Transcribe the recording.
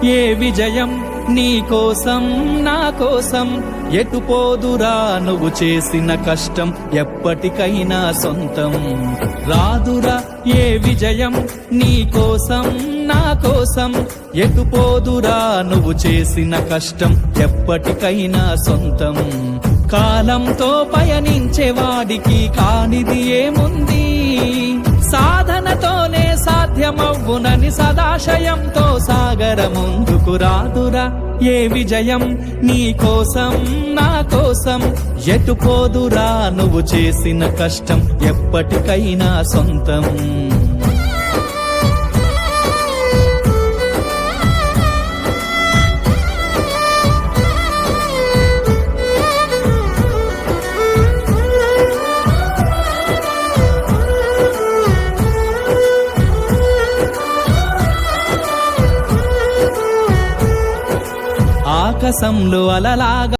ఏ విజయం నీ కోసం నా కోసం ఎటు పోదురా నువ్వు చేసిన కష్టం ఎప్పటికైనా సొంతం రాదురా ఏ విజయం నీ కోసం నా కోసం ఎటు పోదురా నువ్వు చేసిన కష్టం ఎప్పటికైనా సొంతం కాలంతో పయనించేవాడికి కానిది ఏముంది సాధనతోనే సాధ్యమవ్వునని సదాశయంతో సాగర ముందుకు రాదురా ఏ విజయం నీ కోసం నా కోసం ఎటు పోదురా నువ్వు చేసిన కష్టం ఎప్పటికైనా సొంతం ఆకాశంలో అలలాగా